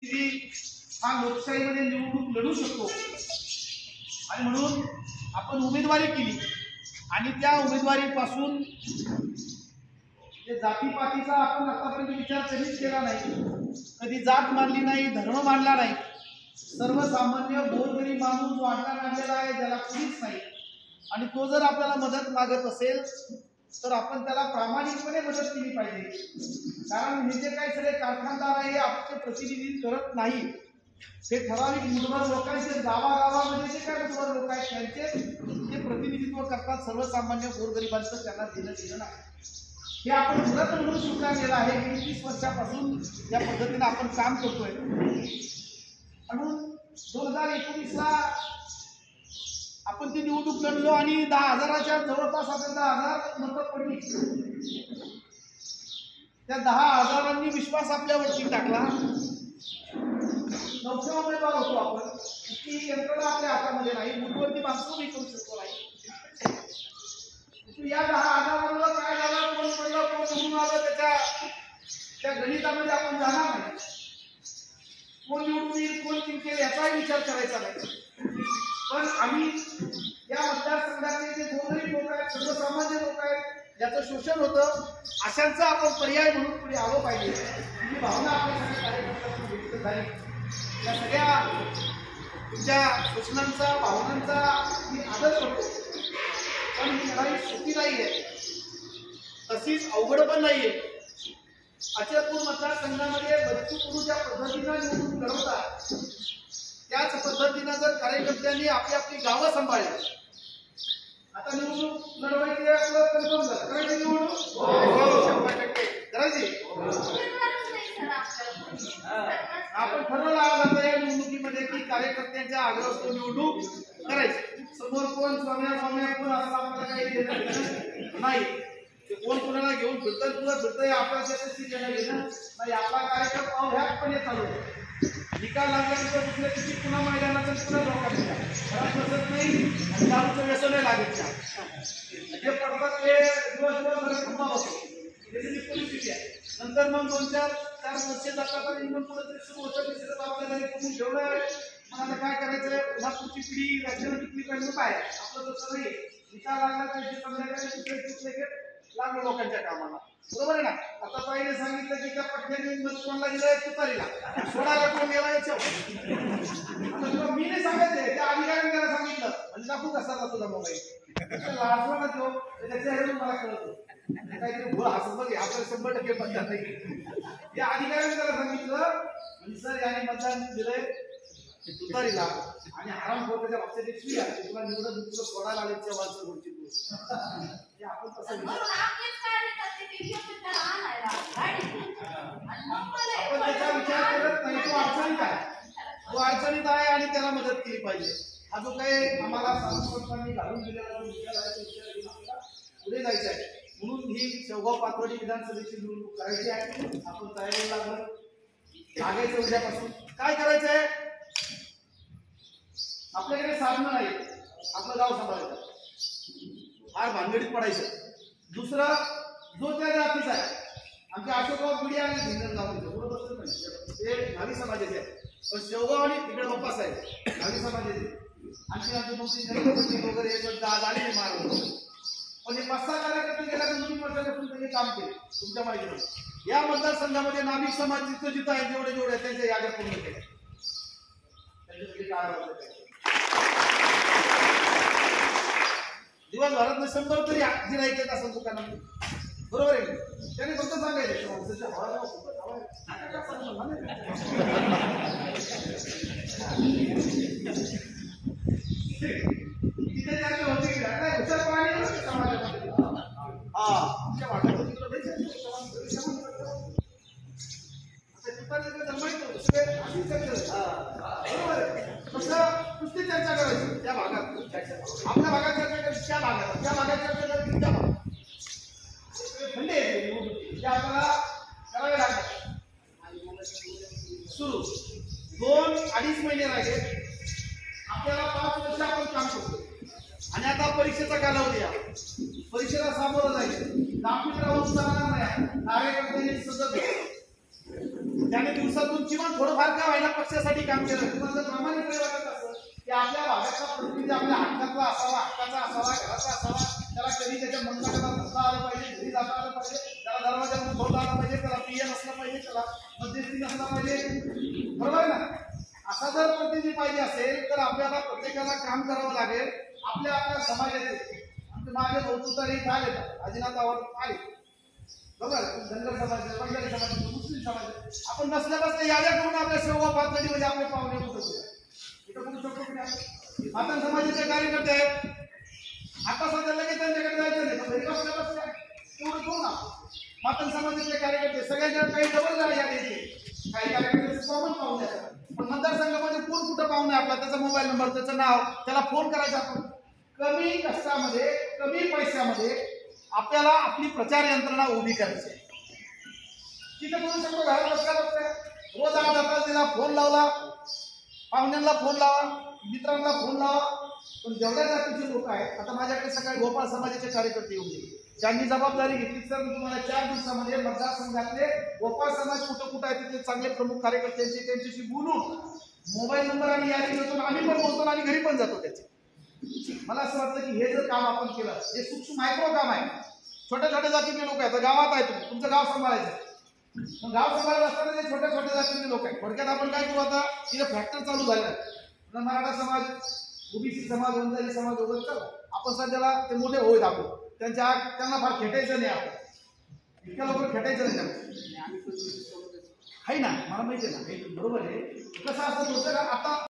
हा लोकशाहीमध्ये निवडणूक लढू शकतो आणि म्हणून आपण उमेदवारी केली आणि त्या उमेदवारीपासून जातीपातीचा आपण आतापर्यंत विचार कधीच केला नाही, कधी जात मानली नाही, धर्म मानला नाही। सर्वसामान्य गोरगरीब माणूस जो अडला आणलेला आहे, ज्याला कुणीच नाही आणि तो जर आपल्याला मदत मागत असेल तर आपण त्याला प्रामाणिकपणे मदत केली पाहिजे। कारण हे जे काही सगळे कारखानदार आहे आपले प्रतिनिधित्व करत नाही, हे ठराविक मुठभर लोकांचे गावागावामध्ये जे काही मुठभर लोक आहेत त्यांचे जे प्रतिनिधित्व करतात, सर्वसामान्य गोरगरिबांचं त्यांना देणं नाही। हे आपण व्रत म्हणून स्वीकारलेलं आहे। 20 वर्षापासून या पद्धतीने आपण काम करतोय। म्हणून 2019ला आपण ती निवडणूक लढलो आणि 10,000च्या जवळपास आपल्याला 10,000 मतं पडली। त्या 10,000नी विश्वास आपल्यावरती टाकला। 9वा उमेदवार होतो आपण, की यंत्रणा आपल्या हातामध्ये नाही, मुठभरती माणसं उभी करू शकतो नाही। या 10,000वर काय झालं, कोण पडलं, कोण निवडून आलं, त्या गणितामध्ये आपण जाणार नाही। कोण निवडून येईल, कोण जिंकेल याचाही विचार करायचा नाही। पण आम्ही या मतदारसंघातले जे गोरगरीब लोक आहेत, सर्वसामान्य लोक आहेत, ज्याचं शोषण होतं, अशांचा आपण पर्याय म्हणून पुढे आलो पाहिजे, ही भावना आपल्या सगळ्या कार्यकर्त्यांनी व्यक्त झाली। या सगळ्या तुमच्या सूचनांचा, भावनांचा मी आदर करतो, पण ही लढाई सोपी नाहीये, तशीच अवघड पण नाहीये। अचलपूर मतदारसंघामध्ये बच्चू कडू ज्या पद्धतीनं निवडणूक लढवतात, त्याच पद्धतीनं जर कार्यकर्त्यांनी आपली आपली गावं सांभाळली, आता निवडणूक लढवायची आपलं कन्फर्म झालं, करायची निवडणूक 100% करायची। आपण ठरवलं आता या निवडणुकीमध्ये की कार्यकर्त्यांच्या आग्रहास्तव निवडणूक करायची। समोर कोण स्वाम्या कोण असं आपल्याला काही देणं नाही, कोण कोणाला घेऊन फिरतंय, तुला फिरतंय, आपल्याला त्याच्याशी देणं घेणं नाही। आपला कार्यक्रम अव्याहतपणे चालू होतो। निकाल लागल्यानंतर दुसऱ्या दिवशी पुन्हा मैदानात पुन्हा लोकांना घरात बसत नाही आणि दारूचं व्यसन नाही लागत नाही। जे पडतात ते दिवसभर खंबा बसतो, त्याची परिस्थिती आहे। नंतर मग 2-4 वर्ष जातात आणि मग पुढे सुरू होतं, तिसरं आपल्याला करून ठेवलं, मग आता काय करायचंय, पुन्हा पुढची पिढी राज्याला टिकली पाहिजे काय, आपलं तसं नाही। निकाल लागला पाहिजे, संध्याकाळी दुसरे लागलं लोकांच्या कामाला, बरोबर आहे ना। आता ताईने सांगितलं की त्या पठ्याने मत कोणाला दिलंय, तुतारीला, सोडायला कोण गेला याच्यावर मी नाही सांगायचंय, त्या अधिकाऱ्याने त्याला सांगितलं म्हणजे दाखवू कसा तुझा मोबाईल लाजवा ना तो, त्याच्या मला कळत काहीतरी भूळ हसत बघे, आपल्याला 100% मतदान नाही। या अधिकाऱ्याने त्याला सांगितलं म्हणजे सर याने मतदान दिलंय तुतारीला आणि हरामखोराच्या बाबतीत एक स्त्री आहे, तुला निवडून तुला सोडायला आले त्या वाचन गोष्टी आपण तसं आपण त्याचा विचार करत नाही। तो अडचणीत आहे, तो अडचणीत आहे आणि त्याला मदत केली पाहिजे। हा जो काही आम्हाला सांस्कृतिकांनी घालून दिलेला विचार आहे, तो विचार घेऊन आपल्याला पुढे जायचं आहे। म्हणून ही शेवगाव पाथर्डी विधानसभेची निवडणूक करायची आहे। आपण तयारीला लागलो, लागायचं उद्यापासून। काय करायचंय, आपल्याकडे साधनं नाही, आपलं गाव सांभाळायचं, फार भानगडीत पडायचं। दुसरं जो त्या जातीचा आहे, आमच्या अशोकराव पिढी आणि भिंगण गावाचं पुढं बसत नाही, ते न्हावी समाजाचे आहे, पण शेवगाव आणि तिकडे बाप्पास आहे न्हावी समाजाचे। आणखी आमचे 2-3 वगैरे आलेले मारले, पण हे 5-6 कार्यकर्ते गेल्या 2 वर्षापासून त्यांनी काम केले तुमच्या माहितीने। या मतदारसंघामध्ये नाभिक समाज जिथं आहे जेवढे त्यांच्या याद्या पूर्ण केल्या, त्यांच्यासाठी काय दिवसभरात 100 तरी गिरायचं असेल दुकानामध्ये, बरोबर आहे। त्याने फक्त सांगायचं तिथे त्याचे होते की काय हुशार पाणी समाजामध्ये, हा आमच्या भागात नुसती चर्चा करायची त्या भागात, आपल्या भागात चर्चा करायची त्या भागात, त्या भागात चर्चा करायची त्या भागात, म्हणजे आपल्याला करावे लागतात। सुरू 2-2.5 महिने राहिले, आपल्याला 5 वर्ष आपण काम करतो आणि आता परीक्षेचा कालावधी आहे, परीक्षेला सामोरं जायचं, नागपूर राहून चालणार नाही, कार्यकर्त्यांनी सतत त्याने दिवसातून किमान थोडंफार का व्हायला पक्षासाठी काम केलं. तुम्हाला जर प्रामाणिकपणे वाटत असं की आपल्या भागाचा प्रतिनिधी आपल्या हक्काचा असावा, घराचा असावा, त्याला कधी त्याच्या मंडळाला बसता आलं पाहिजे, घरी जाता आलं पाहिजे, त्याला दरवाजा उठवता आला पाहिजे, त्याला पिय नसलं पाहिजे, त्याला मध्यस्थी नसला पाहिजे, बरोबर आहे ना. असा जर प्रतिनिधी पाहिजे असेल तर आपल्याला प्रत्येकाला काम करावं लागेल. आपल्या समाजाचे आमचे माझे बहुतारी इथे आले, आजीनाथावर आले, बरोबर, धनगर समाज, बंगाली समाज, मुस्लिम समाज, आपण नसल्या बसल्या याद्या करून आपल्या सेवा पातळी म्हणजे आपले पाहुणे होत इथं करू शकतो की नाही. मातंग समाजाचे कार्यकर्ते आहेत, आता सध्या लगेच त्यांच्याकडे जायचं नाही, घरी बसल्या बसल्या तेवढं करू ना. मातंग समाजाचे कार्यकर्ते सगळ्यांच्या काही डबल यादी येते, काही कार्यकर्ते कॉमन पाहुणे असतात, पण मतदारसंघामध्ये कोण कुठं पाहुणे आपला, त्याचा मोबाईल नंबर, त्याचं नाव, त्याला फोन करायचा. आपण कमी कष्टामध्ये, कमी पैशामध्ये आपल्याला आपली प्रचार यंत्रणा उभी करायची. तिथे करू शकतो, घरात बसल्या बसल्या रोज जाता तिला फोन लावला, पाहुण्यांना फोन लावा, मित्रांना फोन लावा. पण जेवढ्या जातीचे लोक आहेत, आता माझ्याकडे सकाळी गोपाळ समाजाचे कार्यकर्ते येऊन गेले, ज्यांनी जबाबदारी घेतली. सर मी तुम्हाला 4 दिवसामध्ये मतदारसंघातले गोपाळ समाज कुठं आहेत तिथले चांगले प्रमुख कार्यकर्त्यांची त्यांच्याशी बोलून मोबाईल नंबर आणि यादी घेतो, आम्ही पण बोलतो आणि घरी पण जातो त्याचे. मला असं वाटतं की हे जर काम आपण केलं, हे सूक्ष्म मायक्रो काम आहे. छोट्या छोट्या जातीचे लोक आहेत, गावात आहे, तुम्ही तुमचं गाव सांभाळायचं, मग गाव सांभाळत असताना ते छोट्या छोट्या जातीचे लोक आहेत. थोडक्यात आपण काय करू, आता तिथे फॅक्टर चालू झालं, मराठा समाज, ओबीसी समाज, वंजारी समाज वगैरे चला, आपण सध्याला ते मोठे होईल, आपण त्यांना फार खेटायचं नाही, आपण इतक्या लवकर खेटायचं नाही आहे ना, मला माहिती आहे ना, बरोबर आहे. कसं असं होतं का आता